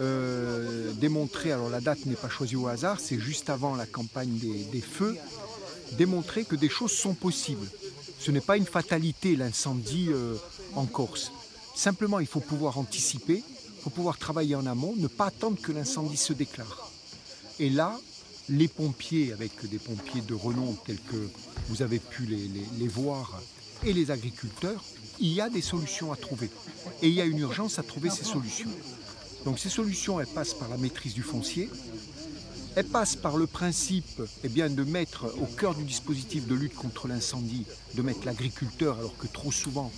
Démontrer, alors la date n'est pas choisie au hasard, c'est juste avant la campagne des feux, démontrer que des choses sont possibles. Ce n'est pas une fatalité l'incendie en Corse. Simplement, il faut pouvoir anticiper, il faut pouvoir travailler en amont, ne pas attendre que l'incendie se déclare. Et là, les pompiers, avec des pompiers de renom tels que vous avez pu les voir, et les agriculteurs, il y a des solutions à trouver. Et il y a une urgence à trouver ces solutions. Donc ces solutions, elles passent par la maîtrise du foncier, elles passent par le principe de mettre au cœur du dispositif de lutte contre l'incendie, de mettre l'agriculteur, alors que trop souvent,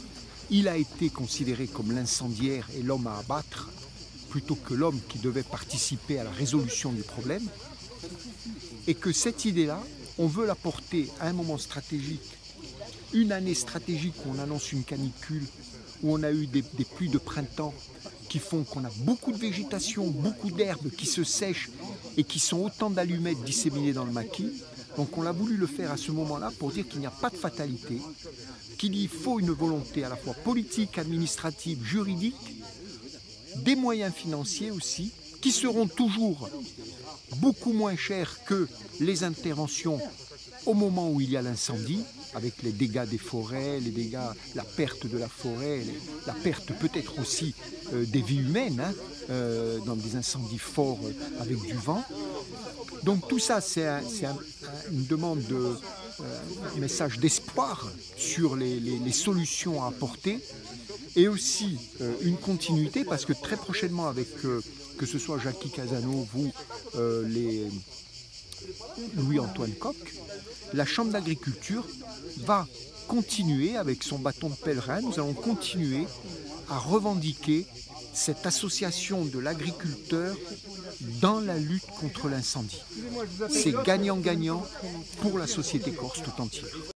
il a été considéré comme l'incendiaire et l'homme à abattre, plutôt que l'homme qui devait participer à la résolution du problème. Et que cette idée-là, on veut la porter à un moment stratégique, une année stratégique où on annonce une canicule, où on a eu des pluies de printemps qui font qu'on a beaucoup de végétation, beaucoup d'herbes qui se sèchent et qui sont autant d'allumettes disséminées dans le maquis. Donc on a voulu le faire à ce moment-là pour dire qu'il n'y a pas de fatalité, qu'il faut une volonté à la fois politique, administrative, juridique, des moyens financiers aussi, qui seront toujours beaucoup moins chers que les interventions au moment où il y a l'incendie, avec les dégâts des forêts, les dégâts, la perte de la forêt, la perte peut-être aussi des vies humaines, dans des incendies forts avec du vent. Donc tout ça, c'est une demande un message d'espoir sur les solutions à apporter, et aussi une continuité, parce que très prochainement, avec que ce soit Jackie Casano, vous, Louis-Antoine Coq, la Chambre d'agriculture va continuer avec son bâton de pèlerin. Nous allons continuer à revendiquer cette association de l'agriculteur dans la lutte contre l'incendie. C'est gagnant-gagnant pour la société corse tout entière.